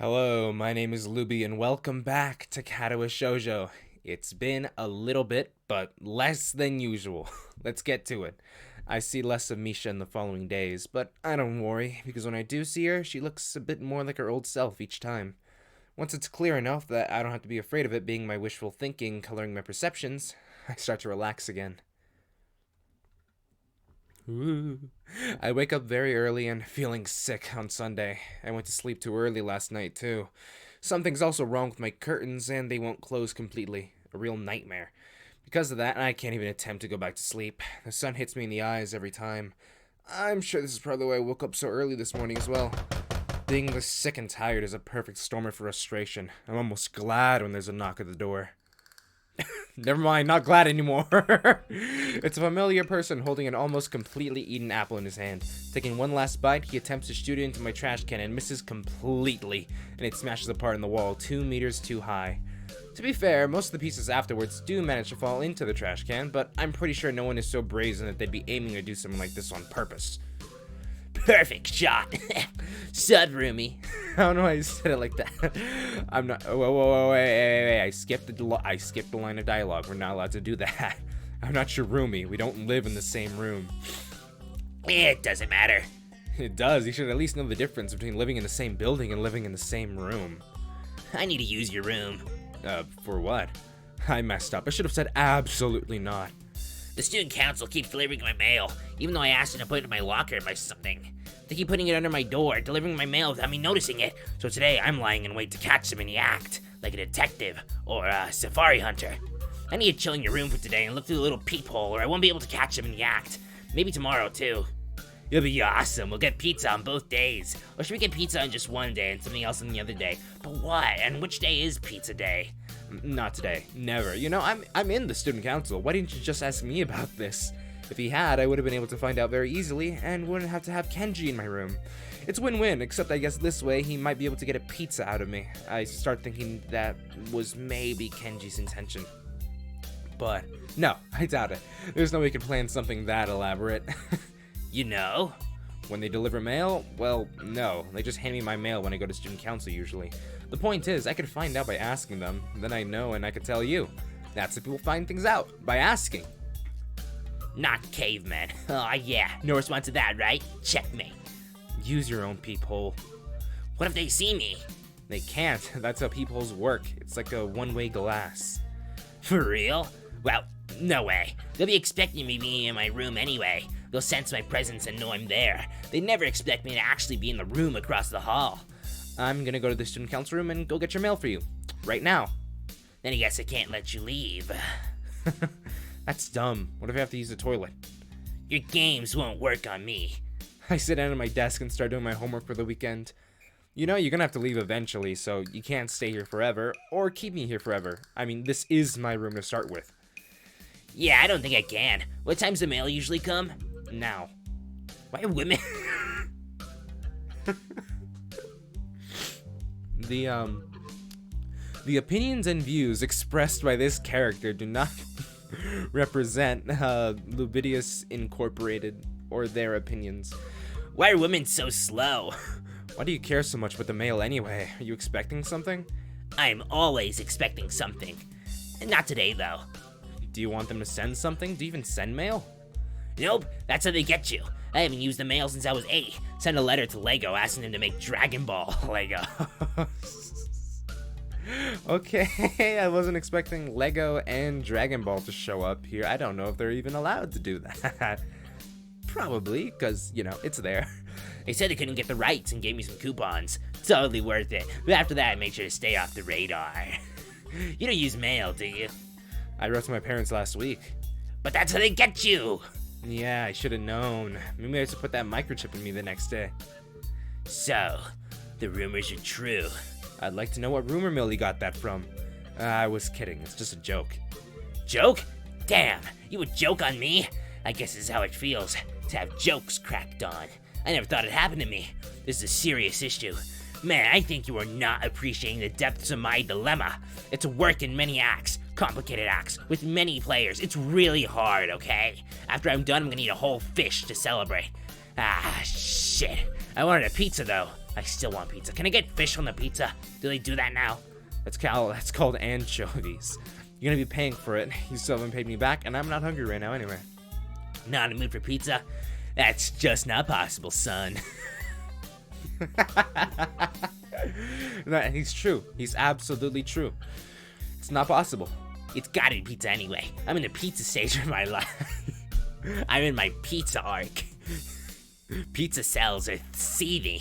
Hello, my name is Luby and welcome back to Katawa Shoujo. It's been a little bit, but less than usual. Let's get to it. I see less of Misha in the following days, but I don't worry, because when I do see her, she looks a bit more like her old self each time. Once it's clear enough that I don't have to be afraid of it being my wishful thinking coloring my perceptions, I start to relax again. Ooh. I wake up very early and feeling sick on Sunday. I went to sleep too early last night, too. Something's also wrong with my curtains, and they won't close completely. A real nightmare. Because of that, I can't even attempt to go back to sleep. The sun hits me in the eyes every time. I'm sure this is probably why I woke up so early this morning as well. Being this sick and tired is a perfect storm of frustration. I'm almost glad when there's a knock at the door. Never mind, not glad anymore. It's a familiar person holding an almost completely eaten apple in his hand. Taking one last bite, he attempts to shoot it into my trash can and misses completely, and it smashes apart in the wall 2 meters too high. To be fair, most of the pieces afterwards do manage to fall into the trash can, but I'm pretty sure no one is so brazen that they'd be aiming to do something like this on purpose. Perfect shot. Sub roomie. I don't know why you said it like that. I'm not. Whoa, wait. I skipped the line of dialogue. We're not allowed to do that. I'm not your roomie. We don't live in the same room. It doesn't matter. It does. You should at least know the difference between living in the same building and living in the same room. I need to use your room. For what? I messed up. I should have said absolutely not. The student council keeps delivering my mail, even though I asked them to put it in my locker or something. They keep putting it under my door, delivering my mail without me noticing it. So today I'm lying in wait to catch them in the act, like a detective or a safari hunter. I need to chill in your room for today and look through the little peephole, or I won't be able to catch them in the act. Maybe tomorrow too. It'll be awesome. We'll get pizza on both days. Or should we get pizza on just one day and something else on the other day? But what? And which day is pizza day? Not today. Never. You know, I'm in the student council. Why didn't you just ask me about this? If he had, I would have been able to find out very easily and wouldn't have to have Kenji in my room. It's win-win, except I guess this way he might be able to get a pizza out of me. I start thinking that was maybe Kenji's intention. But no, I doubt it. There's no way he could plan something that elaborate. You know? When they deliver mail? Well, no. They just hand me my mail when I go to student council usually. The point is, I could find out by asking them, then I know and I could tell you. That's if people find things out, by asking. Not cavemen. Aw, yeah. No response to that, right? Checkmate. Use your own peephole. What if they see me? They can't. That's how peepholes work. It's like a one-way glass. For real? Well, no way. They'll be expecting me being in my room anyway. They'll sense my presence and know I'm there. They never expect me to actually be in the room across the hall. I'm gonna go to the student council room and go get your mail for you. Right now. Then I guess I can't let you leave. That's dumb. What if I have to use the toilet? Your games won't work on me. I sit down at my desk and start doing my homework for the weekend. You know, you're gonna have to leave eventually, so you can't stay here forever, or keep me here forever. I mean, this is my room to start with. Yeah, I don't think I can. What time's the mail usually come? Now. Why are women... The opinions and views expressed by this character do not represent Lubidius Incorporated or their opinions. Why are women so slow? Why do you care so much about the mail anyway? Are you expecting something? I'm always expecting something. Not today, though. Do you want them to send something? Do you even send mail? Nope, that's how they get you. I haven't used the mail since I was 8. Sent a letter to Lego asking them to make Dragon Ball Lego. Okay, I wasn't expecting Lego and Dragon Ball to show up here. I don't know if they're even allowed to do that. Probably, because, you know, it's there. They said they couldn't get the rights and gave me some coupons. Totally worth it. But after that, I made sure to stay off the radar. You don't use mail, do you? I wrote to my parents last week. But that's how they get you! Yeah, I should have known. Maybe I should put that microchip in me the next day. So, the rumors are true. I'd like to know what rumor mill you got that from. I was kidding. It's just a joke. Joke? Damn, you would joke on me? I guess this is how it feels to have jokes cracked on. I never thought it happened to me. This is a serious issue. Man, I think you are not appreciating the depths of my dilemma. It's a work in many acts, complicated acts, with many players. It's really hard, okay? After I'm done, I'm gonna eat a whole fish to celebrate. Ah, shit. I wanted a pizza, though. I still want pizza. Can I get fish on the pizza? Do they do that now? That's called anchovies. You're gonna be paying for it. You still haven't paid me back, and I'm not hungry right now anyway. Not in the mood for pizza? That's just not possible, son. No, and he's true. He's absolutely true. It's not possible. It's gotta be pizza anyway. I'm in the pizza stage of my life. I'm in my pizza arc. Pizza cells are seething.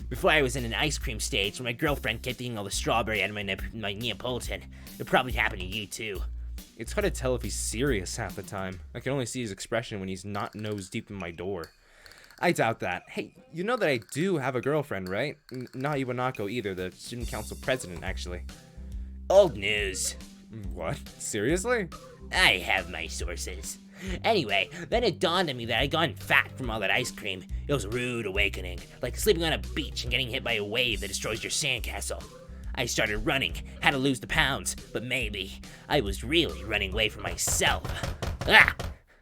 Before I was in an ice cream stage where my girlfriend kept eating all the strawberry out of my Neapolitan. It probably happened to you too. It's hard to tell if he's serious half the time. I can only see his expression when he's not nose deep in my door. I doubt that. Hey, you know that I do have a girlfriend, right? Not Iwanako either, the student council president, actually. Old news. What? Seriously? I have my sources. Anyway, then it dawned on me that I'd gone fat from all that ice cream. It was a rude awakening, like sleeping on a beach and getting hit by a wave that destroys your sandcastle. I started running, had to lose the pounds, but maybe I was really running away from myself. Ah!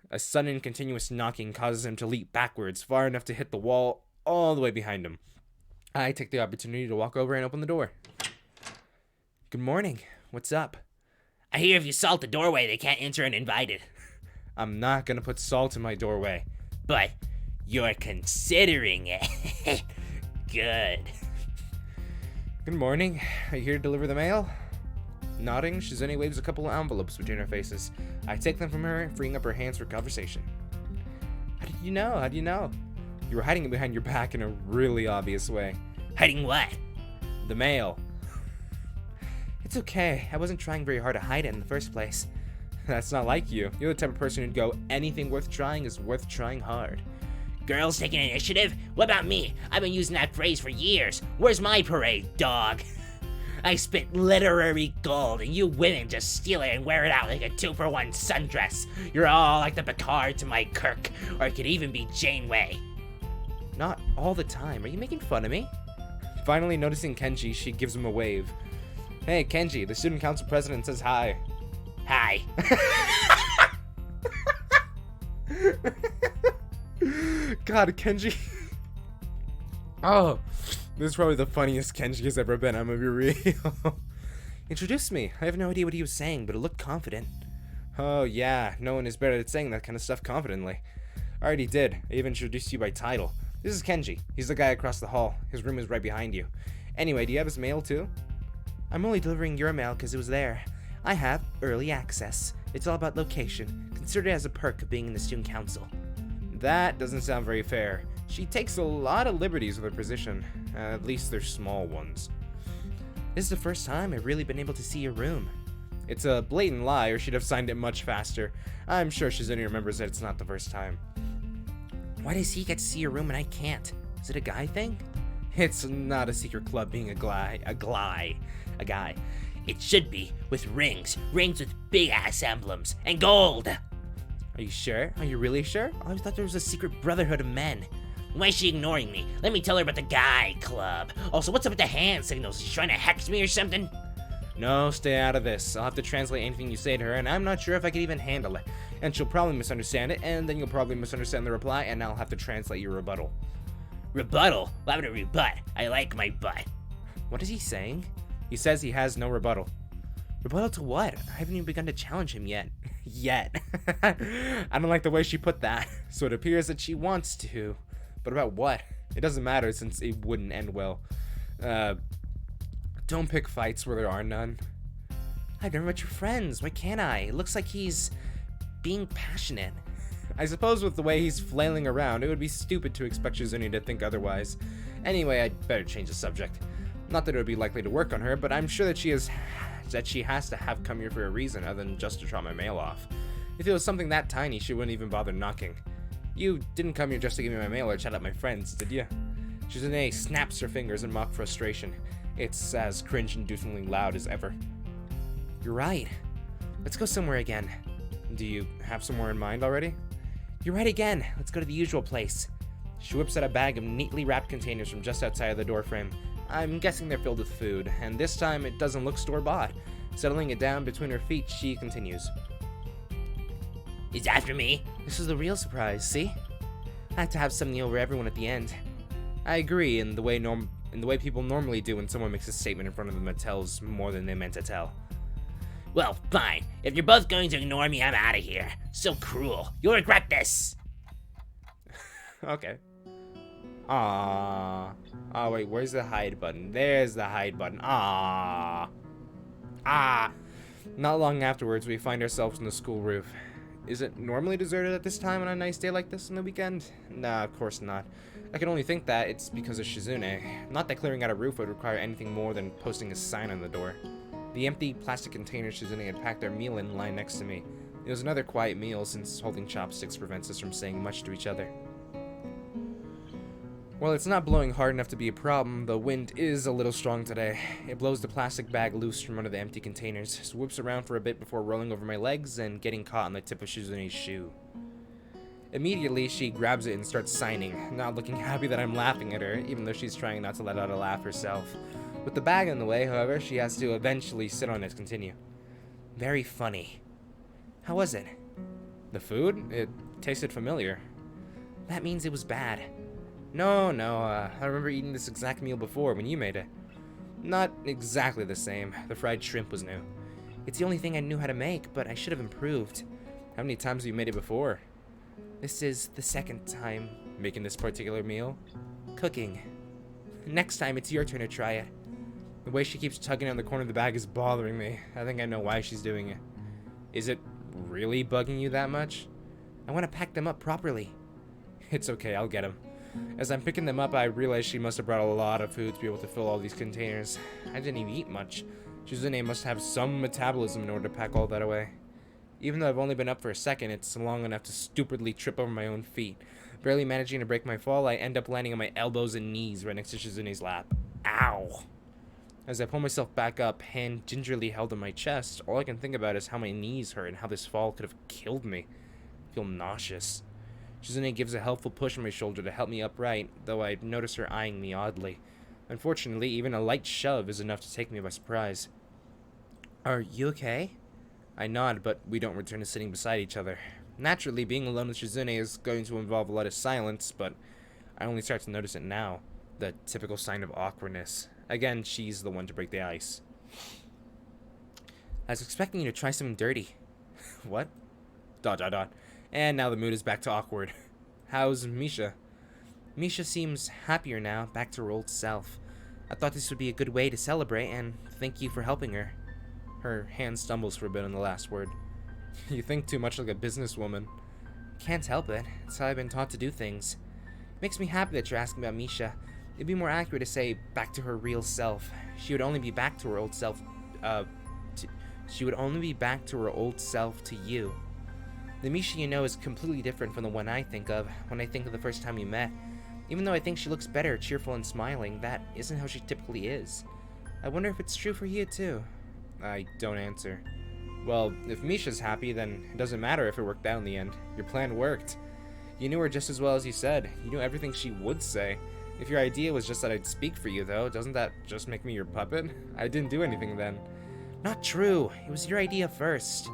A sudden continuous knocking causes him to leap backwards far enough to hit the wall all the way behind him. I take the opportunity to walk over and open the door. Good morning. What's up? I hear if you salt the doorway, they can't enter uninvited. I'm not gonna put salt in my doorway. But you're considering it. Good. Good morning. Are you here to deliver the mail? Nodding, Shizune waves a couple of envelopes between her faces. I take them from her, freeing up her hands for conversation. How did you know? How do you know? You were hiding it behind your back in a really obvious way. Hiding what? The mail. It's okay. I wasn't trying very hard to hide it in the first place. That's not like you. You're the type of person who'd go, anything worth trying is worth trying hard. Girls taking initiative? What about me? I've been using that phrase for years. Where's my parade, dog? I spit literary gold, and you women just steal it and wear it out like a 2-for-1 sundress. You're all like the Picard to my Kirk, or it could even be Janeway. Not all the time. Are you making fun of me? Finally noticing Kenji, she gives him a wave. Hey, Kenji, the student council president says hi. Hi. God, Kenji. Oh, this is probably the funniest Kenji has ever been, I'm gonna be real. Introduce me. I have no idea what he was saying, but it looked confident. Oh yeah, no one is better at saying that kind of stuff confidently. I already did. I even introduced you by title. This is Kenji. He's the guy across the hall. His room is right behind you. Anyway, do you have his mail too? I'm only delivering your mail because it was there. I have early access. It's all about location. Consider it as a perk of being in the student council. That doesn't sound very fair. She takes a lot of liberties with her position. At least they're small ones. This is the first time I've really been able to see your room. It's a blatant lie, or she'd have signed it much faster. I'm sure Shizune remembers that it's not the first time. Why does he get to see your room and I can't? Is it a guy thing? It's not a secret club being a guy. It should be, with rings with big-ass emblems, and gold! Are you sure? Are you really sure? I always thought there was a secret brotherhood of men. Why is she ignoring me? Let me tell her about the guy club. Also, what's up with the hand signals? Is she trying to hex me or something? No, stay out of this. I'll have to translate anything you say to her, and I'm not sure if I can even handle it. And she'll probably misunderstand it, and then you'll probably misunderstand the reply, and I'll have to translate your rebuttal. Rebuttal? Why would I rebut? I like my butt. What is he saying? He says he has no rebuttal. Rebuttal to what? I haven't even begun to challenge him yet. I don't like the way she put that. So it appears that she wants to. But about what? It doesn't matter since it wouldn't end well. Don't pick fights where there are none. I've never met your friends. Why can't I? It looks like he's being passionate. I suppose with the way he's flailing around, it would be stupid to expect Shizune to think otherwise. Anyway, I'd better change the subject. Not that it would be likely to work on her, but I'm sure that she has to have come here for a reason other than just to drop my mail off. If it was something that tiny, she wouldn't even bother knocking. You didn't come here just to give me my mail or chat up my friends, did you? Shizune snaps her fingers in mock frustration. It's as cringe-inducingly loud as ever. You're right. Let's go somewhere again. Do you have somewhere in mind already? You're right again. Let's go to the usual place. She whips out a bag of neatly wrapped containers from just outside of the doorframe. I'm guessing they're filled with food, and this time it doesn't look store-bought. Settling it down between her feet, she continues. It's after me. This is the real surprise, see? I had to have something over everyone at the end. I agree in the way people normally do when someone makes a statement in front of them that tells more than they meant to tell. Well, fine. If you're both going to ignore me, I'm out of here. So cruel. You'll regret this. Okay. Ah. Oh wait, where's the hide button? There's the hide button. Ah. Ah. Not long afterwards, we find ourselves on the school roof. Is it normally deserted at this time on a nice day like this on the weekend? Nah, of course not. I can only think that it's because of Shizune. Not that clearing out a roof would require anything more than posting a sign on the door. The empty plastic container Shizune had packed our meal in lined next to me. It was another quiet meal since holding chopsticks prevents us from saying much to each other. While it's not blowing hard enough to be a problem, the wind is a little strong today. It blows the plastic bag loose from under the empty containers, so whips around for a bit before rolling over my legs and getting caught on the tip of Shizune's shoe. Immediately, she grabs it and starts signing, not looking happy that I'm laughing at her, even though she's trying not to let out a laugh herself. With the bag in the way, however, she has to eventually sit on it to continue. Very funny. How was it? The food? It tasted familiar. That means it was bad. No, I remember eating this exact meal before when you made it. Not exactly the same. The fried shrimp was new. It's the only thing I knew how to make, but I should have improved. How many times have you made it before? This is the second time making this particular meal. Cooking. Next time, it's your turn to try it. The way she keeps tugging on the corner of the bag is bothering me. I think I know why she's doing it. Is it really bugging you that much? I want to pack them up properly. It's okay, I'll get them. As I'm picking them up, I realize she must have brought a lot of food to be able to fill all these containers. I didn't even eat much. Shizune must have some metabolism in order to pack all that away. Even though I've only been up for a second, it's long enough to stupidly trip over my own feet. Barely managing to break my fall, I end up landing on my elbows and knees right next to Shizune's lap. Ow! As I pull myself back up, hand gingerly held on my chest, all I can think about is how my knees hurt and how this fall could have killed me. I feel nauseous. Shizune gives a helpful push on my shoulder to help me upright, though I notice her eyeing me oddly. Unfortunately, even a light shove is enough to take me by surprise. Are you okay? I nod, but we don't return to sitting beside each other. Naturally, being alone with Shizune is going to involve a lot of silence, but I only start to notice it now. The typical sign of awkwardness. Again, she's the one to break the ice. I was expecting you to try something dirty. What? ... And now the mood is back to awkward. How's Misha? Misha seems happier now, back to her old self. I thought this would be a good way to celebrate, and thank you for helping her. Her hand stumbles for a bit on the last word. You think too much like a businesswoman. Can't help it. It's how I've been taught to do things. It makes me happy that you're asking about Misha. It'd be more accurate to say back to her real self. She would only be back to her old self, she would only be back to her old self to you. The Misha you know is completely different from the one I think of when I think of the first time we met. Even though I think she looks better, cheerful and smiling, that isn't how she typically is. I wonder if it's true for you too. I don't answer. Well, if Misha's happy, then it doesn't matter if it worked out in the end. Your plan worked. You knew her just as well as you said. You knew everything she would say. If your idea was just that I'd speak for you, though, doesn't that just make me your puppet? I didn't do anything then. Not true. It was your idea first.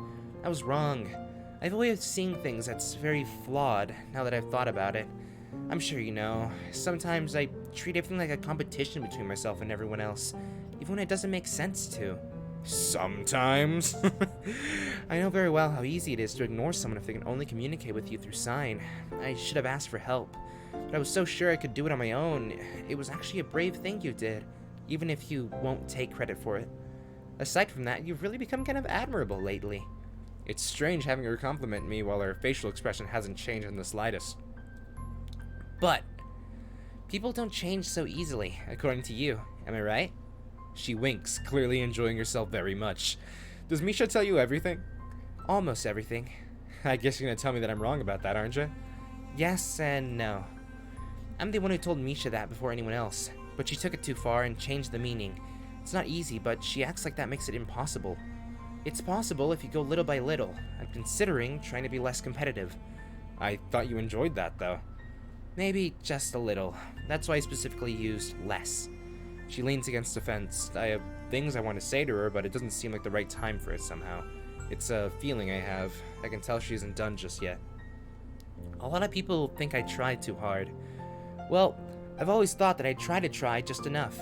I was wrong. I have a way of seeing things that's very flawed, now that I've thought about it. I'm sure you know. Sometimes I treat everything like a competition between myself and everyone else, even when it doesn't make sense to. Sometimes? I know very well how easy it is to ignore someone if they can only communicate with you through sign. I should have asked for help, but I was so sure I could do it on my own. It was actually a brave thing you did, even if you won't take credit for it. Aside from that, you've really become kind of admirable lately. It's strange having her compliment me while her facial expression hasn't changed in the slightest. But people don't change so easily, according to you. Am I right? She winks, clearly enjoying herself very much. Does Misha tell you everything? Almost everything. I guess you're gonna tell me that I'm wrong about that, aren't you? Yes and no. I'm the one who told Misha that before anyone else, but she took it too far and changed the meaning. It's not easy, but she acts like that makes it impossible. It's possible if you go little by little. I'm considering trying to be less competitive. I thought you enjoyed that, though. Maybe just a little. That's why I specifically used less. She leans against the fence. I have things I want to say to her, but it doesn't seem like the right time for it somehow. It's a feeling I have. I can tell she isn't done just yet. A lot of people think I tried too hard. Well, I've always thought that I'd try to try just enough.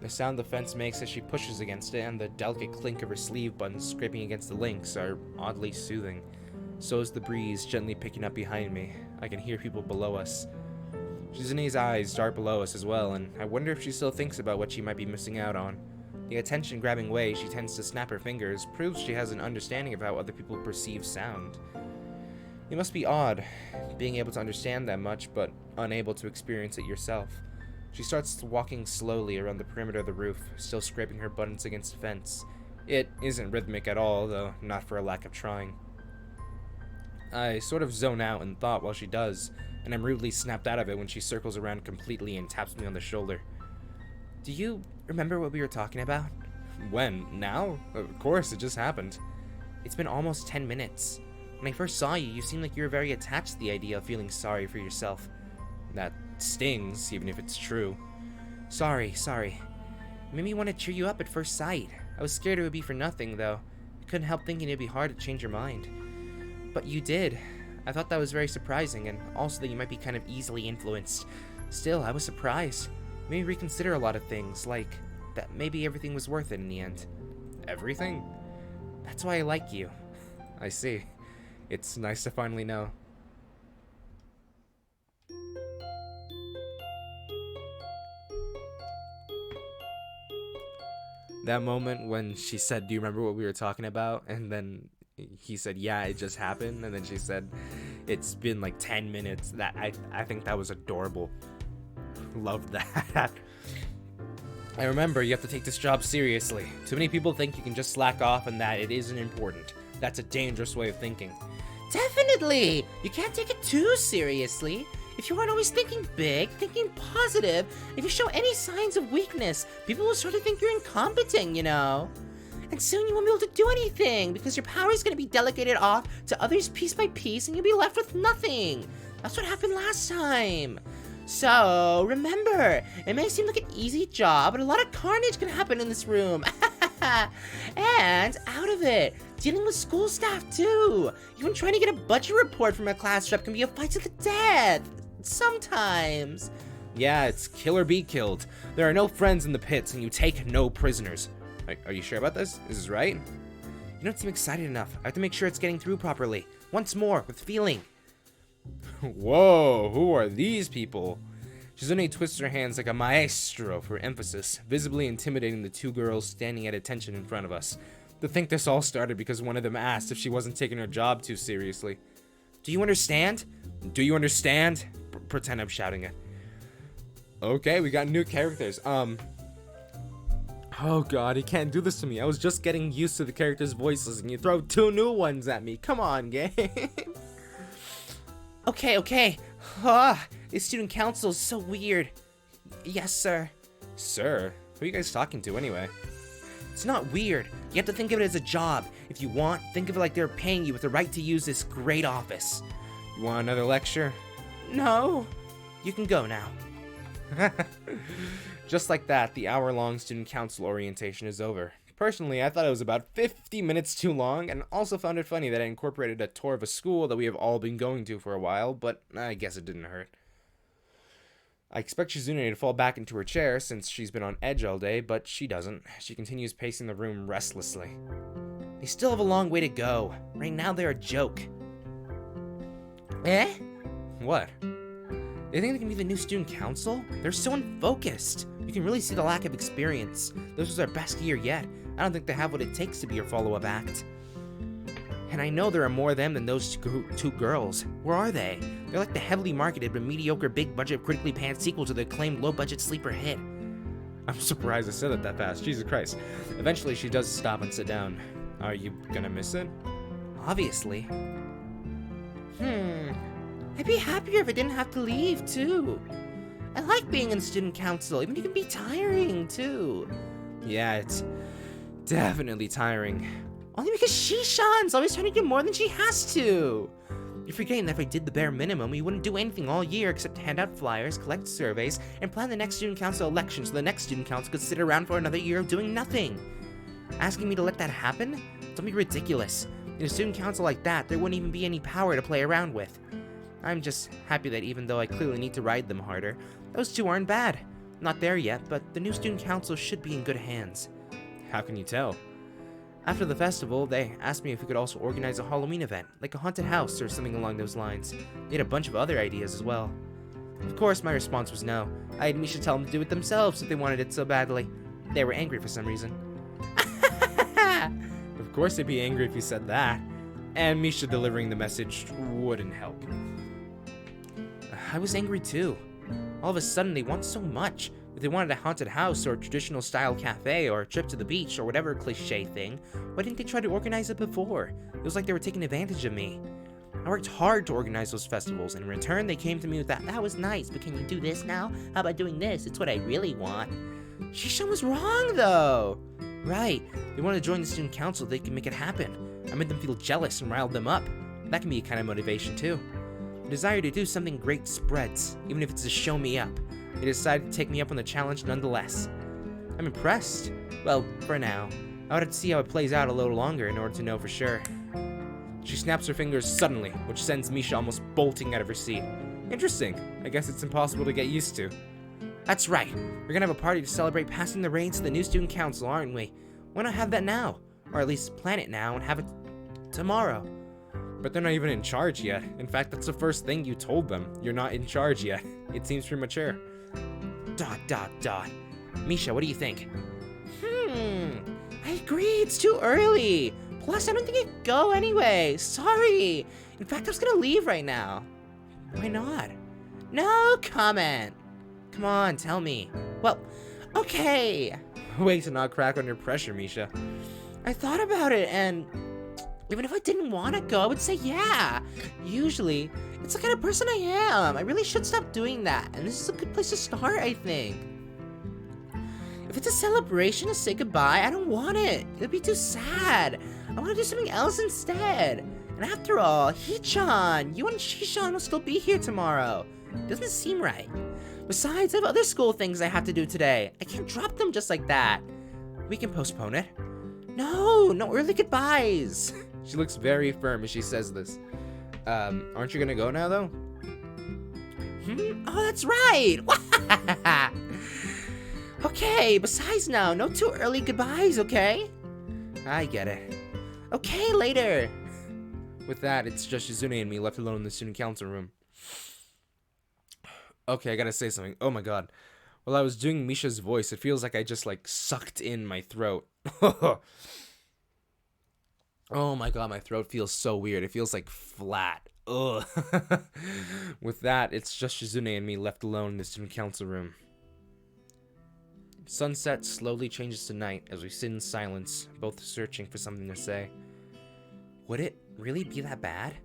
The sound the fence makes as she pushes against it and the delicate clink of her sleeve buttons scraping against the links are oddly soothing. So is the breeze gently picking up behind me. I can hear people below us. Shizune's eyes dart below us as well, and I wonder if she still thinks about what she might be missing out on. The attention-grabbing way she tends to snap her fingers proves she has an understanding of how other people perceive sound. It must be odd, being able to understand that much, but unable to experience it yourself. She starts walking slowly around the perimeter of the roof, still scraping her buttons against the fence. It isn't rhythmic at all, though not for a lack of trying. I sort of zone out in thought while she does, and I'm rudely snapped out of it when she circles around completely and taps me on the shoulder. Do you remember what we were talking about? When? Now? Of course, it just happened. It's been almost 10 minutes. When I first saw you, you seemed like you were very attached to the idea of feeling sorry for yourself. That stings, even if it's true. Sorry. It made me want to cheer you up at first sight. I was scared it would be for nothing, though. I couldn't help thinking it'd be hard to change your mind. But you did. I thought that was very surprising, and also that you might be kind of easily influenced. Still, I was surprised. It made me reconsider a lot of things, like that maybe everything was worth it in the end. Everything? That's why I like you. I see. It's nice to finally know. That moment when she said, "Do you remember what we were talking about?" And then he said, "Yeah, it just happened." And then she said, "It's been like 10 minutes. That I think that was adorable. Loved that. I remember you have to take this job seriously. Too many people think you can just slack off and that it isn't important. That's a dangerous way of thinking." Definitely! You can't take it too seriously. If you aren't always thinking big, thinking positive, if you show any signs of weakness, people will start to think you're incompetent, you know? And soon you won't be able to do anything because your power is going to be delegated off to others piece by piece and you'll be left with nothing. That's what happened last time. So, remember, it may seem like an easy job, but a lot of carnage can happen in this room. And out of it, dealing with school staff too. Even trying to get a budget report from a class rep can be a fight to the death. Sometimes. Yeah, it's kill or be killed. There are no friends in the pits, and you take no prisoners. Are you sure about this? Is this right? You don't seem excited enough. I have to make sure it's getting through properly. Once more, with feeling. Whoa, who are these people? Shizune twists her hands like a maestro for emphasis, visibly intimidating the two girls standing at attention in front of us. To think this all started because one of them asked if she wasn't taking her job too seriously. Do you understand? Do you understand? Pretend I'm shouting it. Okay, we got new characters. Oh god, he can't do this to me. I was just getting used to the characters' voices and you throw two new ones at me. Come on, game. Okay. This student council is so weird. Yes, sir. Sir? Who are you guys talking to anyway? It's not weird. You have to think of it as a job. If you want, think of it like they're paying you with the right to use this great office. You want another lecture? No. You can go now. Just like that, the hour-long student council orientation is over. Personally, I thought it was about 50 minutes too long, and also found it funny that I incorporated a tour of a school that we have all been going to for a while, but I guess it didn't hurt. I expect Shizune to fall back into her chair since she's been on edge all day, but she doesn't. She continues pacing the room restlessly. They still have a long way to go. Right now, they're a joke. Eh? What? They think they can be the new student council? They're so unfocused. You can really see the lack of experience. This was their best year yet. I don't think they have what it takes to be your follow-up act. And I know there are more of them than those two girls. Where are they? They're like the heavily marketed but mediocre big-budget critically panned sequel to the acclaimed low-budget sleeper hit. I'm surprised I said it that fast. Jesus Christ. Eventually, she does stop and sit down. Are you gonna miss it? Obviously. I'd be happier if I didn't have to leave, too. I like being in student council, even if it can be tiring, too. Yeah, it's definitely tiring. Only because Shishan's always trying to do more than she has to. You're forgetting that if I did the bare minimum, we wouldn't do anything all year except hand out flyers, collect surveys, and plan the next student council election so the next student council could sit around for another year of doing nothing. Asking me to let that happen? Don't be ridiculous. In a student council like that, there wouldn't even be any power to play around with. I'm just happy that even though I clearly need to ride them harder, those two aren't bad. Not there yet, but the new student council should be in good hands. How can you tell? After the festival, they asked me if we could also organize a Halloween event, like a haunted house or something along those lines. They had a bunch of other ideas as well. Of course, my response was no. I had Misha tell them to do it themselves if they wanted it so badly. They were angry for some reason. Of course they'd be angry if you said that. And Misha delivering the message wouldn't help. I was angry too. All of a sudden, they want so much. If they wanted a haunted house or a traditional style cafe or a trip to the beach or whatever cliche thing, why didn't they try to organize it before? It was like they were taking advantage of me. I worked hard to organize those festivals, and in return, they came to me with that was nice, but can you do this now? How about doing this? It's what I really want. Shishan was wrong, though. Right, they wanted to join the student council, they can make it happen. I made them feel jealous and riled them up. That can be a kind of motivation, too. The desire to do something great spreads, even if it's to show me up. They decided to take me up on the challenge nonetheless. I'm impressed. Well, for now. I would have to see how it plays out a little longer in order to know for sure. She snaps her fingers suddenly, which sends Misha almost bolting out of her seat. Interesting. I guess it's impossible to get used to. That's right. We're gonna have a party to celebrate passing the reins to the new student council, aren't we? Why not have that now? Or at least plan it now and have it tomorrow. But they're not even in charge yet. In fact, that's the first thing you told them. You're not in charge yet. It seems premature. ... Misha, what do you think? I agree, it's too early. Plus, I don't think I can go anyway. Sorry. In fact, I was gonna leave right now. Why not? No comment. Come on, tell me. Well, okay. Way to not crack under pressure, Misha. I thought about it, and even if I didn't want to go, I would say yeah. Usually, it's the kind of person I am. I really should stop doing that, and this is a good place to start, I think. If it's a celebration to say goodbye, I don't want it. It'd be too sad. I want to do something else instead. And after all, Hee-chan, you and Shishan will still be here tomorrow. Doesn't seem right. Besides, I have other school things I have to do today. I can't drop them just like that. We can postpone it. No early goodbyes. She looks very firm as she says this. Aren't you gonna go now, though? Oh, that's right. Okay, besides now, no too early goodbyes, okay? I get it. Okay, later. With that, it's just Shizune and me left alone in the student council room. Okay, I gotta say something. Oh my god. While I was doing Misha's voice, it feels like I just, sucked in my throat. Oh my god, my throat feels so weird. It feels, flat. Ugh. With that, it's just Shizune and me left alone in the student council room. Sunset slowly changes to night as we sit in silence, both searching for something to say. Would it really be that bad?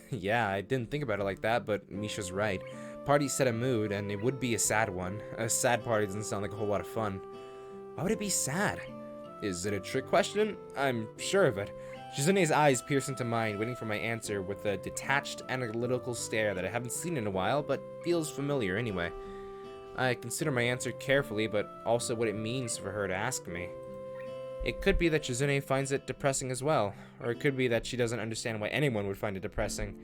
Yeah, I didn't think about it like that, but Misha's right. Parties set a mood, and it would be a sad one. A sad party doesn't sound like a whole lot of fun. Why would it be sad? Is it a trick question? I'm sure of it. Shizune's eyes pierce into mine, waiting for my answer with a detached, analytical stare that I haven't seen in a while, but feels familiar anyway. I consider my answer carefully, but also what it means for her to ask me. It could be that Shizune finds it depressing as well, or it could be that she doesn't understand why anyone would find it depressing.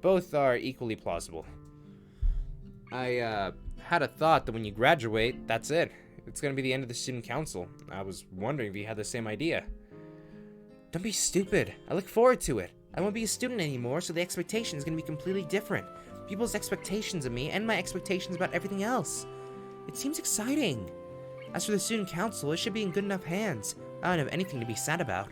Both are equally plausible. I had a thought that when you graduate, that's it. It's gonna be the end of the student council. I was wondering if you had the same idea. Don't be stupid. I look forward to it. I won't be a student anymore, so the expectation is gonna be completely different. People's expectations of me and my expectations about everything else. It seems exciting. As for the student council, it should be in good enough hands. I don't have anything to be sad about.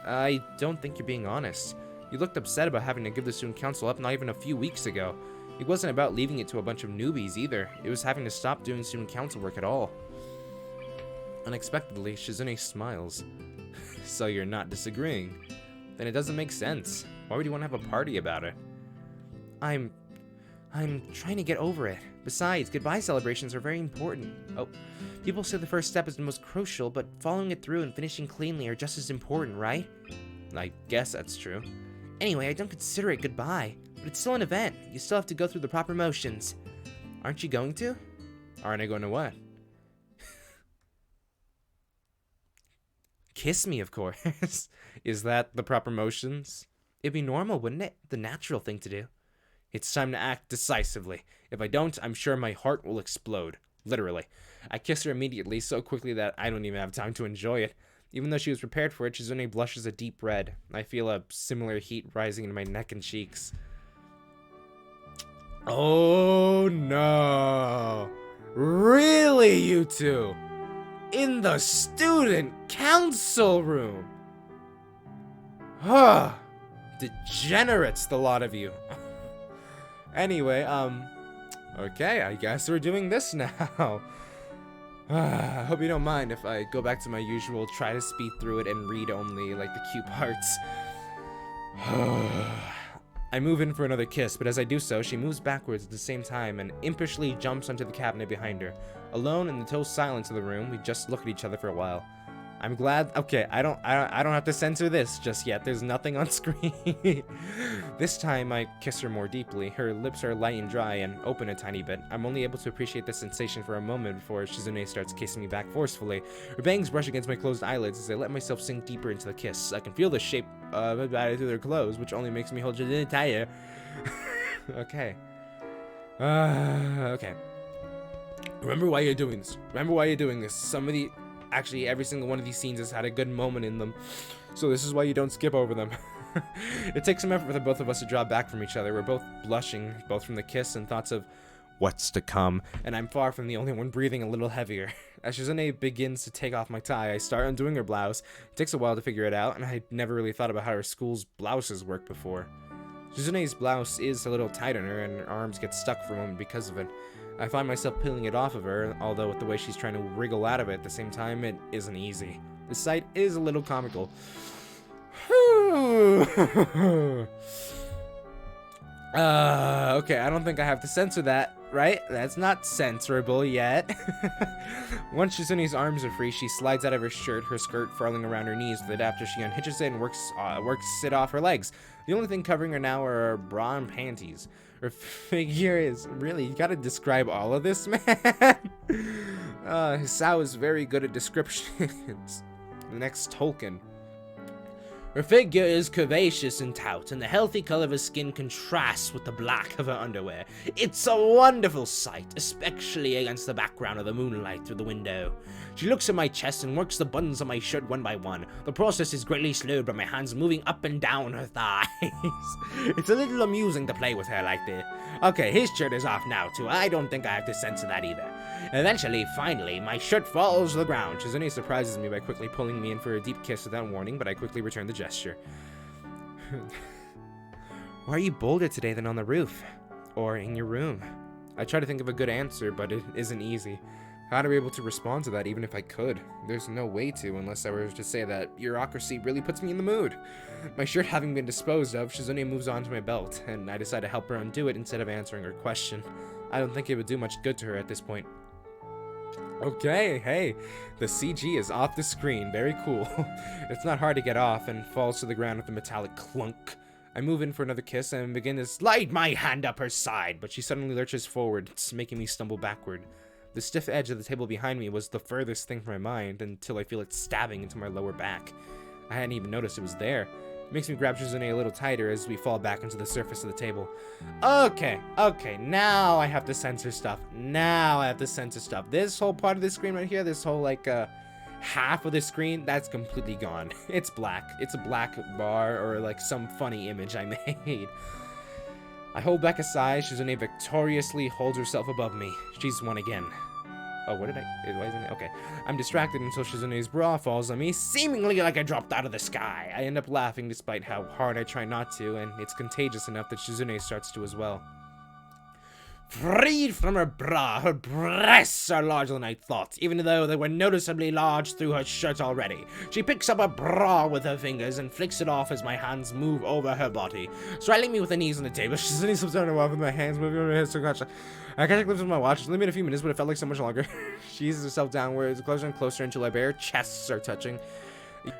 I don't think you're being honest. You looked upset about having to give the student council up not even a few weeks ago. It wasn't about leaving it to a bunch of newbies either. It was having to stop doing student council work at all. Unexpectedly, Shizune smiles. So you're not disagreeing? Then it doesn't make sense. Why would you want to have a party about it? I'm trying to get over it. Besides, goodbye celebrations are very important. Oh, people say the first step is the most crucial, but following it through and finishing cleanly are just as important, right? I guess that's true. Anyway, I don't consider it goodbye, but it's still an event. You still have to go through the proper motions. Aren't you going to? Aren't I going to what? Kiss me, of course. Is that the proper motions? It'd be normal, wouldn't it? The natural thing to do. It's time to act decisively. If I don't, I'm sure my heart will explode. Literally. I kiss her immediately, so quickly that I don't even have time to enjoy it. Even though she was prepared for it, Shizune blushes a deep red. I feel a similar heat rising in my neck and cheeks. Oh no. Really, you two? In the student council room? Huh. Degenerates, the lot of you. Anyway, okay, I guess we're doing this now. I hope you don't mind if I go back to my usual try to speed through it and read only, like, the cute parts. I move in for another kiss, but as I do so, she moves backwards at the same time and impishly jumps onto the cabinet behind her. Alone in the total silence of the room, we just look at each other for a while. I'm glad. Okay, I don't have to censor this just yet. There's nothing on screen. This time I kiss her more deeply. Her lips are light and dry and open a tiny bit. I'm only able to appreciate the sensation for a moment before Shizune starts kissing me back forcefully. Her bangs brush against my closed eyelids as I let myself sink deeper into the kiss. I can feel the shape of her body through their clothes, which only makes me hold Shizune tighter. Okay. Okay. Remember why you're doing this. Remember why you're doing this. Actually, every single one of these scenes has had a good moment in them, so this is why you don't skip over them. It takes some effort for the both of us to draw back from each other. We're both blushing, both from the kiss and thoughts of what's to come, and I'm far from the only one breathing a little heavier. As Shizune begins to take off my tie, I start undoing her blouse. It takes a while to figure it out, and I never really thought about how her school's blouses work before. Shizune's blouse is a little tight on her, and her arms get stuck for a moment because of it. I find myself peeling it off of her, although with the way she's trying to wriggle out of it at the same time, it isn't easy. The sight is a little comical. Okay, I don't think I have to censor that, right? That's not censorable yet. Once Shizune's arms are free, she slides out of her shirt, her skirt falling around her knees with it after she unhitches it and works it off her legs. The only thing covering her now are her bra and panties. Her figure is really, you gotta describe all of this, man. Hisao is very good at descriptions. The next Tolkien. Her figure is curvaceous and taut, and the healthy color of her skin contrasts with the black of her underwear. It's a wonderful sight, especially against the background of the moonlight through the window. She looks at my chest and works the buttons on my shirt one by one. The process is greatly slowed by my hands moving up and down her thighs. It's a little amusing to play with her like this. Okay, his shirt is off now too. I don't think I have to censor that either. Eventually, finally, my shirt falls to the ground. Shizune surprises me by quickly pulling me in for a deep kiss without warning, but I quickly return the gesture. Why are you bolder today than on the roof? Or in your room? I try to think of a good answer, but it isn't easy. How to be able to respond to that even if I could? There's no way to unless I were to say that bureaucracy really puts me in the mood. My shirt having been disposed of, Shizune moves on to my belt, and I decide to help her undo it instead of answering her question. I don't think it would do much good to her at this point. Okay, hey, the CG is off the screen, very cool. It's not hard to get off and falls to the ground with a metallic clunk. I move in for another kiss and begin to slide my hand up her side, but she suddenly lurches forward, making me stumble backward. The stiff edge of the table behind me was the furthest thing from my mind until I feel it stabbing into my lower back. I hadn't even noticed it was there. It makes me grab Shizune a little tighter as we fall back onto the surface of the table. Okay, now I have to censor stuff. This whole part of the screen right here, this whole, half of the screen, that's completely gone. It's black. It's a black bar or, some funny image I made. I hold back a sigh. Shizune victoriously holds herself above me. She's won again. Oh, what did why isn't it? Okay. I'm distracted until Shizune's bra falls on me, seemingly like I dropped out of the sky. I end up laughing despite how hard I try not to, and it's contagious enough that Shizune starts to as well. Freed from her bra, her breasts are larger than I thought, even though they were noticeably large through her shirt already. She picks up her bra with her fingers and flicks it off as my hands move over her body. Straddling me with her knees on the table, Shizune slips down her walk with my hands moving over her head so much. I catch glimpse of my watch. It's only been a few minutes, but it felt like so much longer. She eases herself downwards, closer and closer until our bare chests are touching.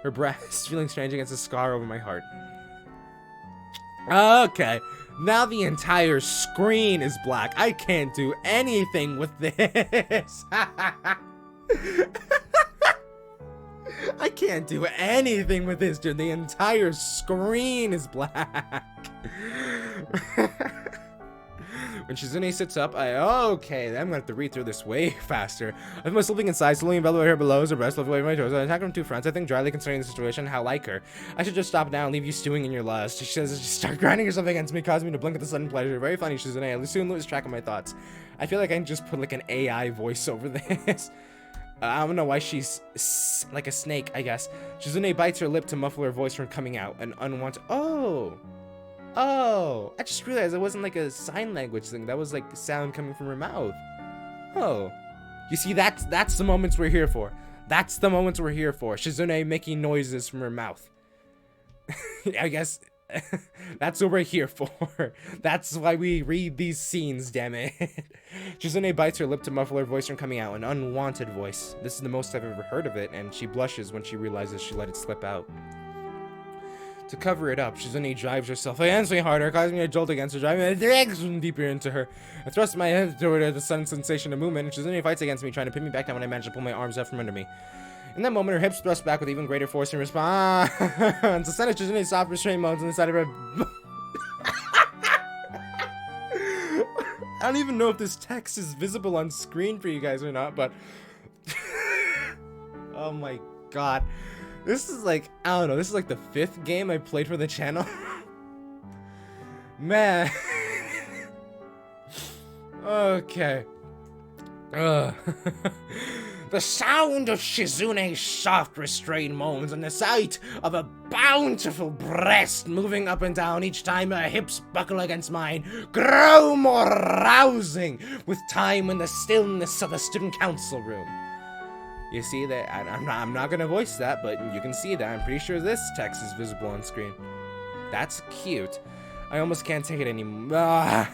Her breasts feeling strange against a scar over my heart. Okay. Now the entire screen is black. I can't do anything with this. I can't do anything with this, dude. The entire screen is black. When Shizune sits up, okay, I'm gonna have to read through this way faster. I feel myself slipping inside, slowly enveloping her below as her breast, lifting away my toes. I attack her on two fronts. I think dryly concerning the situation, how like her. I should just stop now and leave you stewing in your lust. She says, just start grinding yourself against me, causing me to blink at the sudden pleasure. Very funny, Shizune. I soon lose track of my thoughts. I feel like I can just put like an AI voice over this. I don't know why she's like a snake, I guess. Shizune bites her lip to muffle her voice from coming out. An unwanted. Oh, I just realized it wasn't like a sign language thing. That was like sound coming from her mouth. Oh, you see, that's the moments we're here for. That's the moments we're here for. Shizune making noises from her mouth. I guess that's what we're here for. That's why we read these scenes, damn it. Shizune bites her lip to muffle her voice from coming out. An unwanted voice. This is the most I've ever heard of it, and she blushes when she realizes she let it slip out. To cover it up, Shizune drives herself immensely harder, causing me a jolt against her, driving me drags deeper into her. I thrust my head toward her, the sudden sensation of movement, and Shizune fights against me, trying to pin me back down when I manage to pull my arms out from under me. In that moment, her hips thrust back with even greater force in response. To send Shizune's soft restraint moans on the side of her. I don't even know if this text is visible on screen for you guys or not, but oh my god. This is like, I don't know, this is like the 5th game I played for the channel. Man. Okay. The sound of Shizune's soft restrained moans and the sight of a bountiful breast moving up and down each time her hips buckle against mine grow more rousing with time in the stillness of the student council room. You see that? I'm not gonna voice that, but you can see that. I'm pretty sure this text is visible on screen. That's cute. I almost can't take it anymore.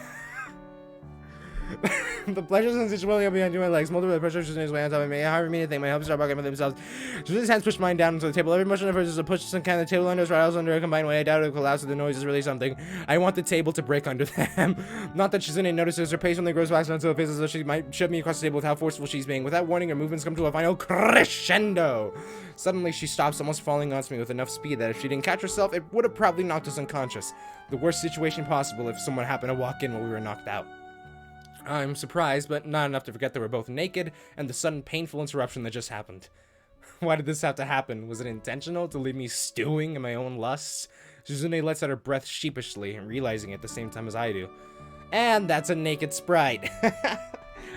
The pleasure sensation welling up behind my legs, multiple pressure Shizune's way on top of me. However, me to think my hopes start bugging by themselves. Shizune's hands push mine down onto the table. Every motion of hers is a push some kind of table under us, rattles under a combined way. I doubt it will collapse, so the noise is really something. I want the table to break under them. Not that Shizune notices. Her pace only grows faster until it feels as though she might shove me across the table with how forceful she's being. Without warning, her movements come to a final crescendo. Suddenly, she stops, almost falling onto me with enough speed that if she didn't catch herself, it would have probably knocked us unconscious. The worst situation possible if someone happened to walk in while we were knocked out. I'm surprised, but not enough to forget that we're both naked and the sudden painful interruption that just happened. Why did this have to happen? Was it intentional to leave me stewing in my own lusts? Shizune lets out her breath sheepishly, realizing it at the same time as I do. And that's a naked sprite.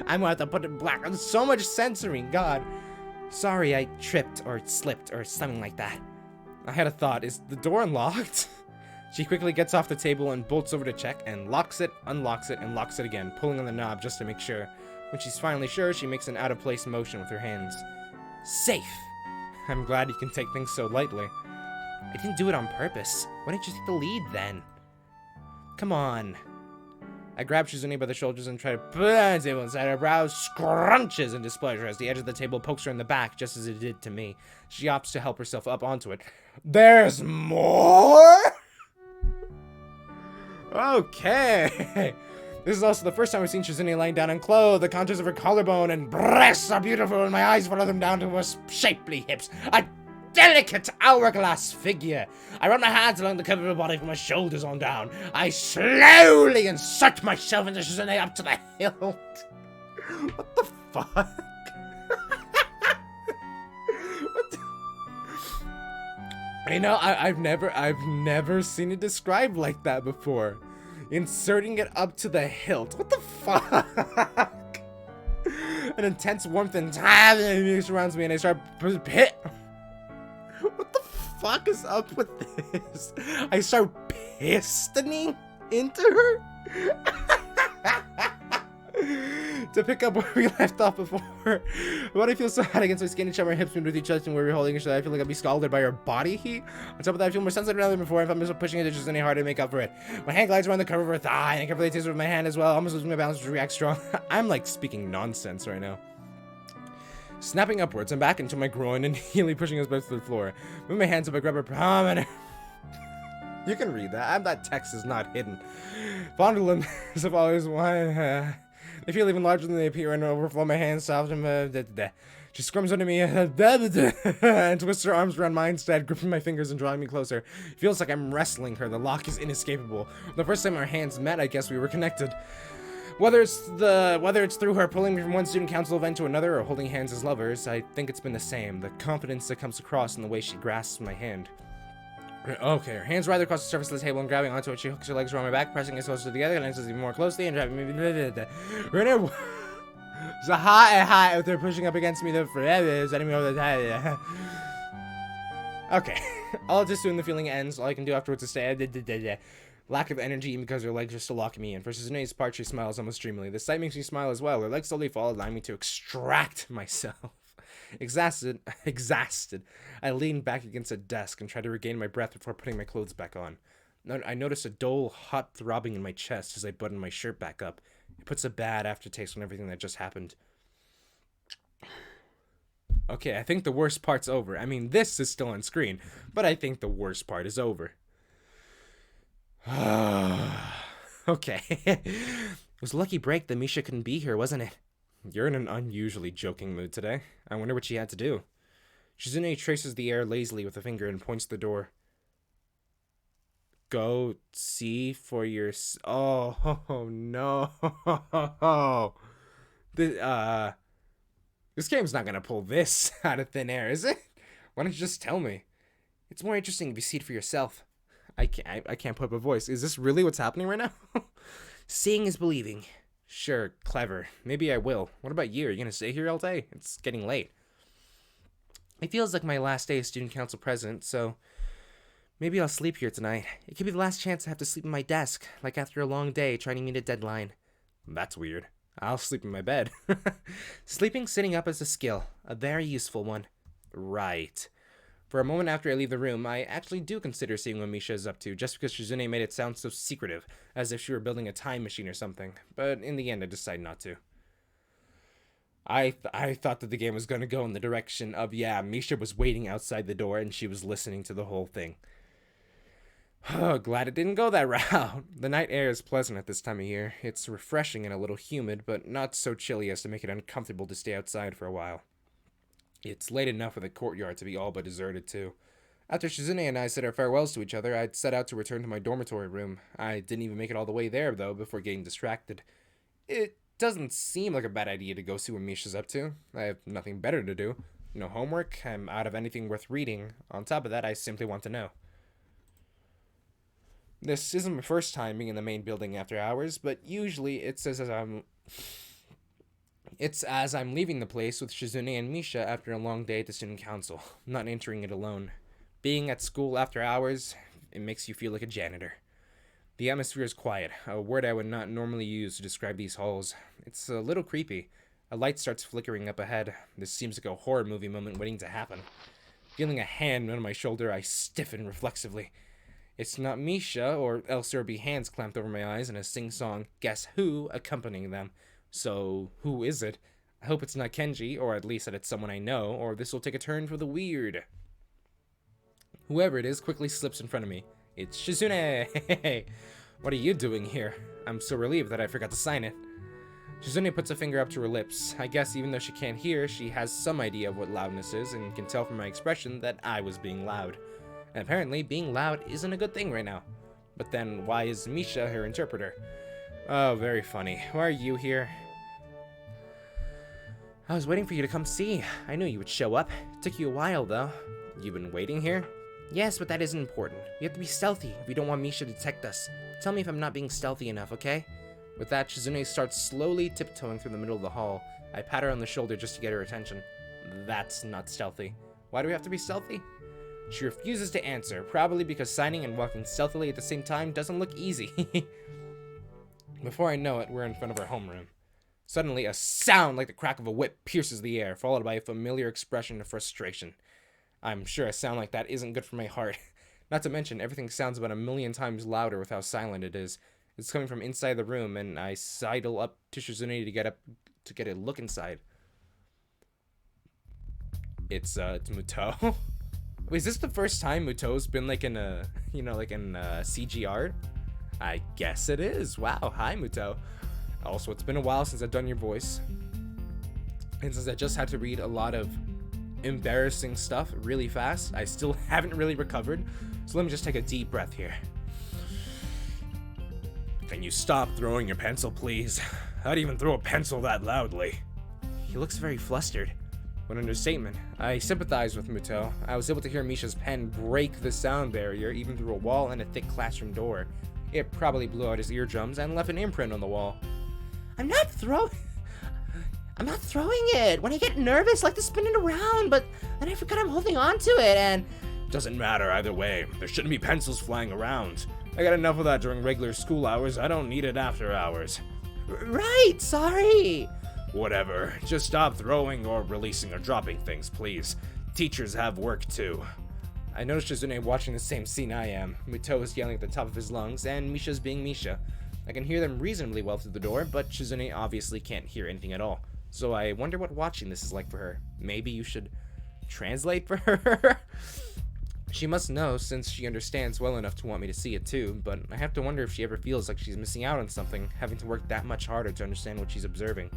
I'm gonna have to put it black. There's so much censoring, God. Sorry, I tripped or slipped or something like that. I had a thought. Is the door unlocked? She quickly gets off the table and bolts over to check and locks it, unlocks it, and locks it again, pulling on the knob just to make sure. When she's finally sure, she makes an out-of-place motion with her hands. Safe! I'm glad you can take things so lightly. I didn't do it on purpose. Why didn't you take the lead then? Come on. I grab Shizune by the shoulders and try to put her on the table inside. Her brow scrunches in displeasure as the edge of the table pokes her in the back, just as it did to me. She opts to help herself up onto it. There's more?! Okay. This is also the first time we've seen Shizune lying down unclothed. The contours of her collarbone and breasts are beautiful, and my eyes follow them down to her shapely hips. A delicate hourglass figure. I run my hands along the curve of her body from her shoulders on down. I slowly insert myself into Shizune up to the hilt. What the fuck? You know, I've never seen it described like that before. Inserting it up to the hilt. What the fuck? An intense warmth and time surrounds me, and I start pit. What the fuck is up with this? I start pistoning into her. To pick up where we left off before. My body feels so hot against my skin and my hips move with each other and where we're holding each other. I feel like I'll be scalded by her body heat. On top of that, I feel more sensitive now than before. I find myself pushing it just any harder to make up for it. My hand glides around the curve of her thigh, and I carefully taste it with my hand as well. Almost losing my balance to react strong. I'm like speaking nonsense right now. Snapping upwards, I'm back into my groin and heelily pushing us both to the floor. Move my hands up, I grab her palm and you can read that. That text is not hidden. Fondle them as if always one. They feel even larger than they appear and overflow my hands soft and she squirms under me and twists her arms around mine instead, gripping my fingers and drawing me closer. It feels like I'm wrestling her. The lock is inescapable. The first time our hands met, I guess we were connected. Whether it's through her pulling me from one student council event to another or holding hands as lovers, I think it's been the same. The confidence that comes across in the way she grasps my hand. Okay, her hands rather across the surface of the table and grabbing onto it, she hooks her legs around my back, pressing us closer together, and lenses even more closely and driving me. It's a hot out there pushing up against me the forever, setting me over the time. Okay, all just soon the feeling ends. All I can do afterwards is stay. Lack of energy even because her legs are still locking me in. For Suzune's part, she smiles almost dreamily. The sight makes me smile as well. Her legs slowly fall, allowing me to extract myself. Exhausted, I lean back against a desk and try to regain my breath before putting my clothes back on. I notice a dull, hot throbbing in my chest as I button my shirt back up. It puts a bad aftertaste on everything that just happened. Okay, I think the worst part's over. I mean, this is still on screen, but I think the worst part is over. Okay. It was a lucky break that Misha couldn't be here, wasn't it? You're in an unusually joking mood today. I wonder what she had to do. Shizune traces the air lazily with a finger and points to the door. Go see for your... Oh, no. This game's not gonna pull this out of thin air, is it? Why don't you just tell me? It's more interesting if you see it for yourself. I can't put up a voice. Is this really what's happening right now? Seeing is believing. Sure, clever. Maybe I will. What about you? Are you gonna stay here all day? It's getting late. It feels like my last day as student council president, so maybe I'll sleep here tonight. It could be the last chance I have to sleep in my desk, like after a long day trying to meet a deadline. That's weird. I'll sleep in my bed. Sleeping sitting up is a skill, a very useful one. Right. For a moment after I leave the room, I actually do consider seeing what Misha is up to, just because Shizune made it sound so secretive, as if she were building a time machine or something. But in the end, I decided not to. I thought that the game was going to go in the direction of, yeah, Misha was waiting outside the door and she was listening to the whole thing. Oh, glad it didn't go that route. The night air is pleasant at this time of year. It's refreshing and a little humid, but not so chilly as to make it uncomfortable to stay outside for a while. It's late enough for the courtyard to be all but deserted, too. After Shizune and I said our farewells to each other, I'd set out to return to my dormitory room. I didn't even make it all the way there, though, before getting distracted. It doesn't seem like a bad idea to go see what Misha's up to. I have nothing better to do. No homework, I'm out of anything worth reading. On top of that, I simply want to know. This isn't my first time being in the main building after hours, but usually it's as I'm leaving the place with Shizune and Misha after a long day at the student council, not entering it alone. Being at school after hours, it makes you feel like a janitor. The atmosphere is quiet, a word I would not normally use to describe these halls. It's a little creepy. A light starts flickering up ahead. This seems like a horror movie moment waiting to happen. Feeling a hand on my shoulder, I stiffen reflexively. It's not Misha, or else there would be hands clamped over my eyes and a sing-song "Guess Who" accompanying them. So, who is it? I hope it's not Kenji, or at least that it's someone I know, or this will take a turn for the weird. Whoever it is quickly slips in front of me. It's Shizune! What are you doing here? I'm so relieved that I forgot to sign it. Shizune puts a finger up to her lips. I guess even though she can't hear, she has some idea of what loudness is, and can tell from my expression that I was being loud. And apparently, being loud isn't a good thing right now. But then, why is Misha her interpreter? Oh, very funny. Why are you here? I was waiting for you to come see. I knew you would show up. It took you a while, though. You've been waiting here? Yes, but that isn't important. We have to be stealthy if we don't want Misha to detect us. Tell me if I'm not being stealthy enough, okay? With that, Shizune starts slowly tiptoeing through the middle of the hall. I pat her on the shoulder just to get her attention. That's not stealthy. Why do we have to be stealthy? She refuses to answer, probably because signing and walking stealthily at the same time doesn't look easy. Before I know it, we're in front of our homeroom. Suddenly, a sound like the crack of a whip pierces the air, followed by a familiar expression of frustration. I'm sure a sound like that isn't good for my heart. Not to mention, everything sounds about 1,000,000 times louder with how silent it is. It's coming from inside the room, and I sidle up to Shizune to get a look inside. It's Muto. Wait, is this the first time Muto's been like in a, CG art? I guess it is. Wow, hi Muto. Also, it's been a while since I've done your voice. And since I just had to read a lot of embarrassing stuff really fast, I still haven't really recovered. So let me just take a deep breath here. Can you stop throwing your pencil, please? How'd you even throw a pencil that loudly? He looks very flustered. What understatement. I sympathize with Muto. I was able to hear Misha's pen break the sound barrier, even through a wall and a thick classroom door. It probably blew out his eardrums and left an imprint on the wall. I'm not throwing it. When I get nervous, I like to spin it around, but then I forget I'm holding on to it, and... Doesn't matter either way. There shouldn't be pencils flying around. I got enough of that during regular school hours. I don't need it after hours. Right, sorry. Whatever. Just stop throwing or releasing or dropping things, please. Teachers have work too. I noticed Shizune watching the same scene I am. Muto is yelling at the top of his lungs, and Misha's being Misha. I can hear them reasonably well through the door, but Shizune obviously can't hear anything at all. So I wonder what watching this is like for her. Maybe you should translate for her? She must know, since she understands well enough to want me to see it too, but I have to wonder if she ever feels like she's missing out on something, having to work that much harder to understand what she's observing.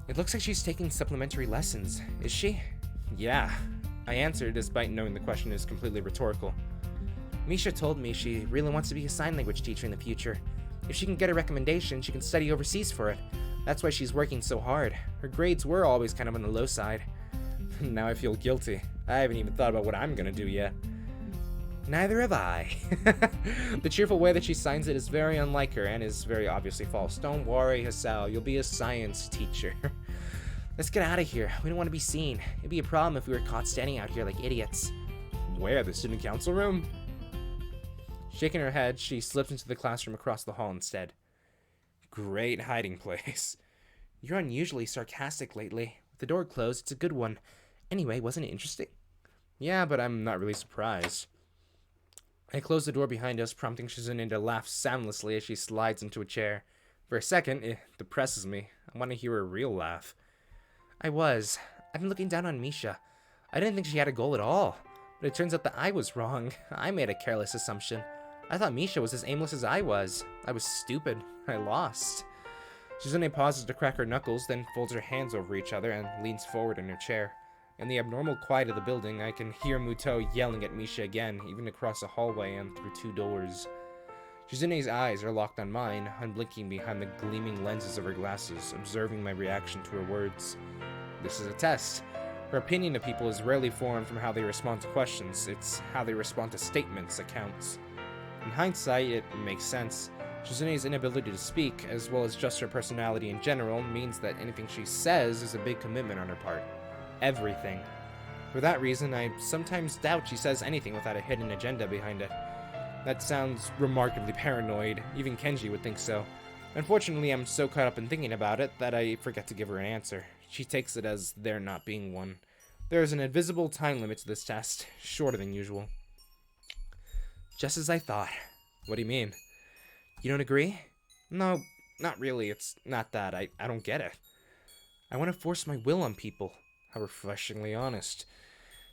It looks like she's taking supplementary lessons, is she? Yeah. I answered, despite knowing the question is completely rhetorical. Misha told me she really wants to be a sign language teacher in the future. If she can get a recommendation, she can study overseas for it. That's why she's working so hard. Her grades were always kind of on the low side. Now I feel guilty. I haven't even thought about what I'm gonna do yet. Neither have I. The cheerful way that she signs it is very unlike her and is very obviously false. Don't worry, Hasao, you'll be a science teacher. Let's get out of here. We don't want to be seen. It'd be a problem if we were caught standing out here like idiots. Where? The student council room? Shaking her head, she slips into the classroom across the hall instead. Great hiding place. You're unusually sarcastic lately. With the door closed, it's a good one. Anyway, wasn't it interesting? Yeah, but I'm not really surprised. I close the door behind us, prompting Shizune to laugh soundlessly as she slides into a chair. For a second, it depresses me. I want to hear her real laugh. I've been looking down on Misha. I didn't think she had a goal at all. But it turns out that I was wrong. I made a careless assumption. I thought Misha was as aimless as I was. I was stupid. I lost. Shizune pauses to crack her knuckles, then folds her hands over each other and leans forward in her chair. In the abnormal quiet of the building, I can hear Muto yelling at Misha again, even across a hallway and through two doors. Shizune's eyes are locked on mine, unblinking behind the gleaming lenses of her glasses, observing my reaction to her words. This is a test. Her opinion of people is rarely formed from how they respond to questions. It's how they respond to statements that counts. In hindsight, it makes sense. Shizune's inability to speak, as well as just her personality in general, means that anything she says is a big commitment on her part. Everything. For that reason, I sometimes doubt she says anything without a hidden agenda behind it. That sounds remarkably paranoid. Even Kenji would think so. Unfortunately, I'm so caught up in thinking about it that I forget to give her an answer. She takes it as there not being one. There is an invisible time limit to this test, shorter than usual. Just as I thought. What do you mean? You don't agree? No, not really. It's not that. I don't get it. I want to force my will on people. How refreshingly honest.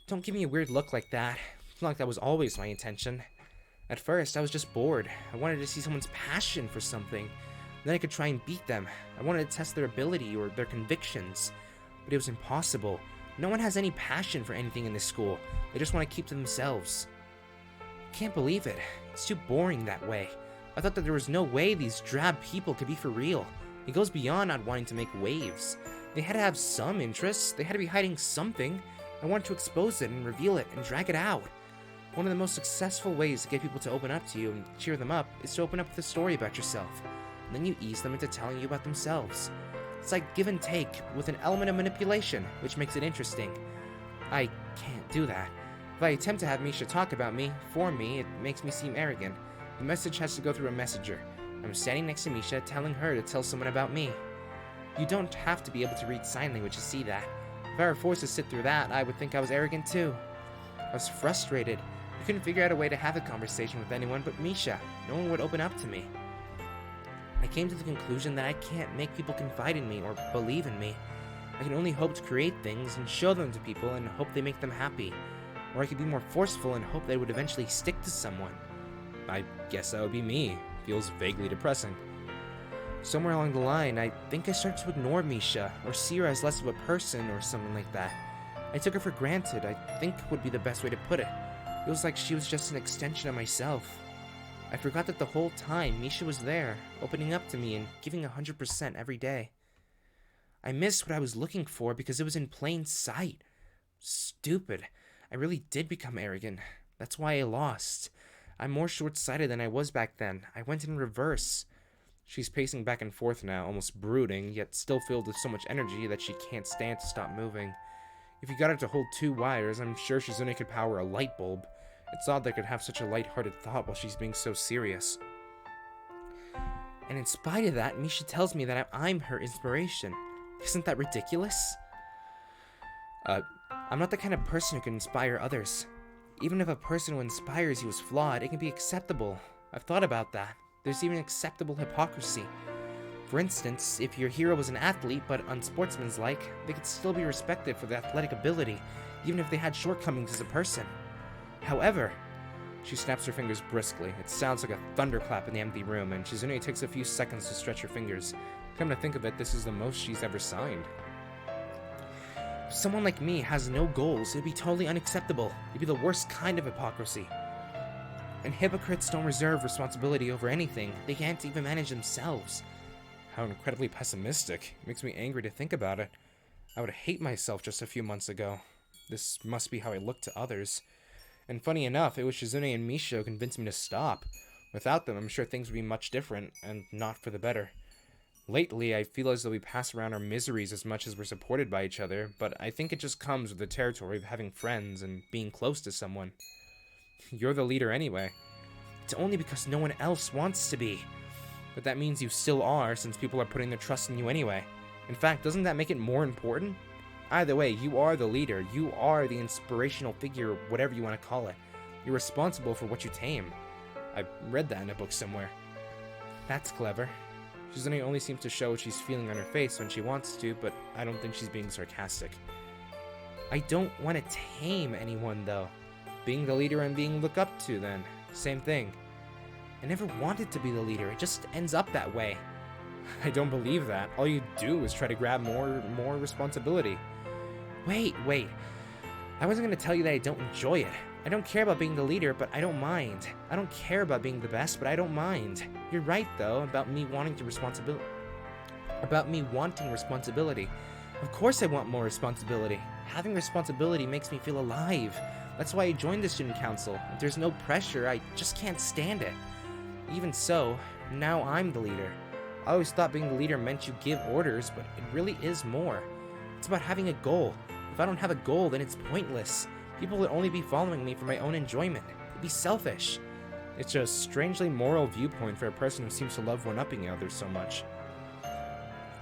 Don't give me a weird look like that. It's not like that was always my intention. At first, I was just bored. I wanted to see someone's passion for something. Then I could try and beat them. I wanted to test their ability or their convictions. But it was impossible. No one has any passion for anything in this school. They just want to keep to themselves. Can't believe it. It's too boring that way. I thought that there was no way these drab people could be for real. It goes beyond not wanting to make waves. They had to have some interests. They had to be hiding something. I wanted to expose it and reveal it and drag it out. One of the most successful ways to get people to open up to you and cheer them up is to open up with a story about yourself. And then you ease them into telling you about themselves. It's like give and take, with an element of manipulation, which makes it interesting. I can't do that. If I attempt to have Misha talk about me, for me, it makes me seem arrogant. The message has to go through a messenger. I'm standing next to Misha, telling her to tell someone about me. You don't have to be able to read sign language to see that. If I were forced to sit through that, I would think I was arrogant too. I was frustrated. I couldn't figure out a way to have a conversation with anyone but Misha. No one would open up to me. I came to the conclusion that I can't make people confide in me or believe in me. I can only hope to create things and show them to people and hope they make them happy. Or I could be more forceful and hope they would eventually stick to someone. I guess that would be me. Feels vaguely depressing. Somewhere along the line, I think I started to ignore Misha, or see her as less of a person or something like that. I took her for granted, I think would be the best way to put it. It was like she was just an extension of myself. I forgot that the whole time Misha was there, opening up to me and giving 100% every day. I missed what I was looking for because it was in plain sight. Stupid. I really did become arrogant. That's why I lost. I'm more short-sighted than I was back then. I went in reverse. She's pacing back and forth now, almost brooding, yet still filled with so much energy that she can't stand to stop moving. If you got her to hold 2 wires, I'm sure Shizune could power a light bulb. It's odd they could have such a light-hearted thought while she's being so serious. And in spite of that, Misha tells me that I'm her inspiration. Isn't that ridiculous? I'm not the kind of person who can inspire others. Even if a person who inspires you is flawed, it can be acceptable. I've thought about that. There's even acceptable hypocrisy. For instance, if your hero was an athlete but unsportsmanlike, they could still be respected for their athletic ability, even if they had shortcomings as a person. However, she snaps her fingers briskly. It sounds like a thunderclap in the empty room, and Shizune takes a few seconds to stretch her fingers. Come to think of it, this is the most she's ever signed. If someone like me has no goals, it'd be totally unacceptable. It'd be the worst kind of hypocrisy. And hypocrites don't reserve responsibility over anything. They can't even manage themselves. How incredibly pessimistic. It makes me angry to think about it. I would hate myself just a few months ago. This must be how I look to others. And funny enough, it was Shizune and Misha who convinced me to stop. Without them, I'm sure things would be much different, and not for the better. Lately, I feel as though we pass around our miseries as much as we're supported by each other, but I think it just comes with the territory of having friends and being close to someone. You're the leader anyway. It's only because no one else wants to be. But that means you still are, since people are putting their trust in you anyway. In fact, doesn't that make it more important? Either way, you are the leader. You are the inspirational figure, whatever you want to call it. You're responsible for what you tame. I read that in a book somewhere. That's clever. Shizune only seems to show what she's feeling on her face when she wants to, but I don't think she's being sarcastic. I don't want to tame anyone, though. Being the leader and being looked up to, then. Same thing. I never wanted to be the leader. It just ends up that way. I don't believe that. All you do is try to grab more responsibility. Wait. I wasn't going to tell you that I don't enjoy it. I don't care about being the leader, but I don't mind. I don't care about being the best, but I don't mind. You're right, though, about me wanting responsibility. Of course I want more responsibility. Having responsibility makes me feel alive. That's why I joined the student council. If there's no pressure, I just can't stand it. Even so, now I'm the leader. I always thought being the leader meant you give orders, but it really is more. It's about having a goal. If I don't have a goal, then it's pointless. People would only be following me for my own enjoyment. It'd be selfish. It's a strangely moral viewpoint for a person who seems to love one-upping others so much.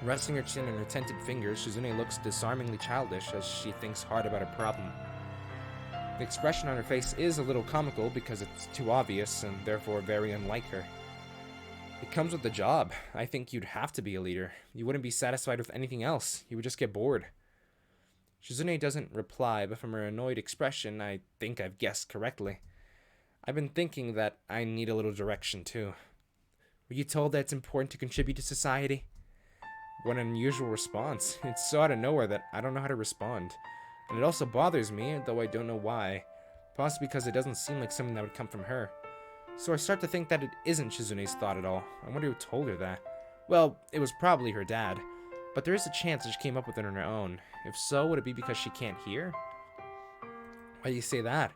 Resting her chin on her tented fingers, Shizune looks disarmingly childish as she thinks hard about her problem. The expression on her face is a little comical because it's too obvious and therefore very unlike her. It comes with the job. I think you'd have to be a leader. You wouldn't be satisfied with anything else. You would just get bored. Shizune doesn't reply, but from her annoyed expression, I think I've guessed correctly. I've been thinking that I need a little direction too. Were you told that it's important to contribute to society? What an unusual response. It's so out of nowhere that I don't know how to respond. And it also bothers me, though I don't know why. Possibly because it doesn't seem like something that would come from her. So I start to think that it isn't Shizune's thought at all. I wonder who told her that. Well, it was probably her dad. But there is a chance that she came up with it on her own. If so, would it be because she can't hear? Why do you say that?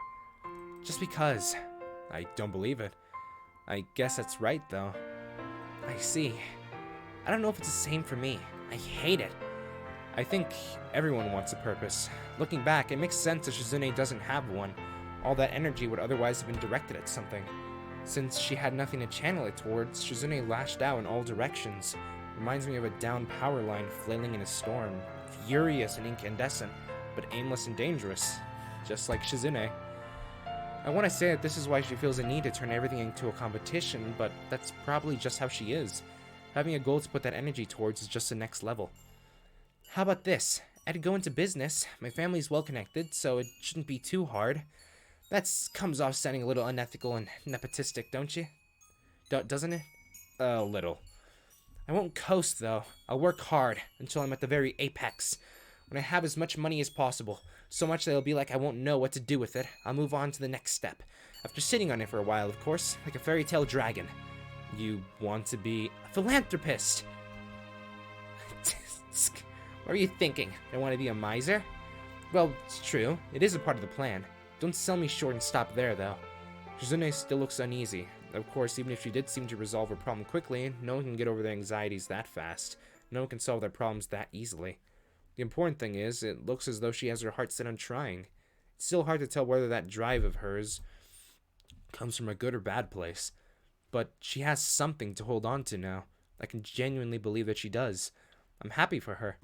Just because. I don't believe it. I guess that's right, though. I see. I don't know if it's the same for me. I hate it. I think everyone wants a purpose. Looking back, it makes sense that Shizune doesn't have one. All that energy would otherwise have been directed at something. Since she had nothing to channel it towards, Shizune lashed out in all directions. Reminds me of a downed power line flailing in a storm. Furious and incandescent, but aimless and dangerous. Just like Shizune. I want to say that this is why she feels a need to turn everything into a competition, but that's probably just how she is. Having a goal to put that energy towards is just the next level. How about this? I'd go into business. My family's well connected, so it shouldn't be too hard. That comes off sounding a little unethical and nepotistic, don't you? Doesn't it? A little. I won't coast, though. I'll work hard until I'm at the very apex. When I have as much money as possible, so much that it'll be like I won't know what to do with it, I'll move on to the next step. After sitting on it for a while, of course, like a fairy tale dragon. You want to be a philanthropist. What are you thinking? I want to be a miser? Well, it's true. It is a part of the plan. Don't sell me short and stop there, though. Shizune still looks uneasy. Of course, even if she did seem to resolve her problem quickly, no one can get over their anxieties that fast. No one can solve their problems that easily. The important thing is, it looks as though she has her heart set on trying. It's still hard to tell whether that drive of hers comes from a good or bad place. But she has something to hold on to now. I can genuinely believe that she does. I'm happy for her.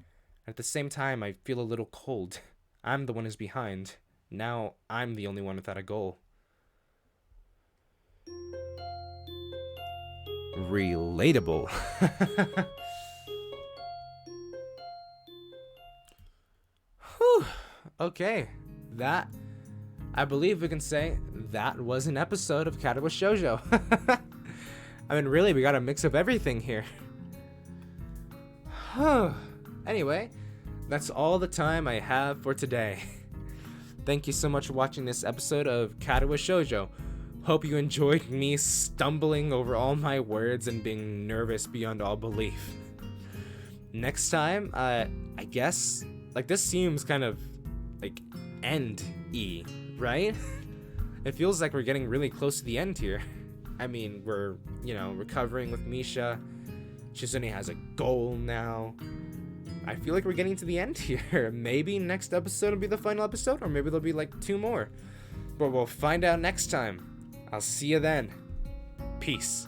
At the same time, I feel a little cold. I'm the one who's behind. Now, I'm the only one without a goal. Relatable. Whew. Okay. I believe we can say that was an episode of Katawa Shoujo. I mean, really, we gotta mix up everything here. Anyway, that's all the time I have for today. Thank you so much for watching this episode of Katawa Shoujo. Hope you enjoyed me stumbling over all my words and being nervous beyond all belief. Next time, I guess, like, this seems kind of, like, end-y, right? It feels like we're getting really close to the end here. I mean, we're, recovering with Misha. Shizune has a goal now. I feel like we're getting to the end here. Maybe next episode will be the final episode, or maybe there'll be like 2 more. But we'll find out next time. I'll see you then. Peace.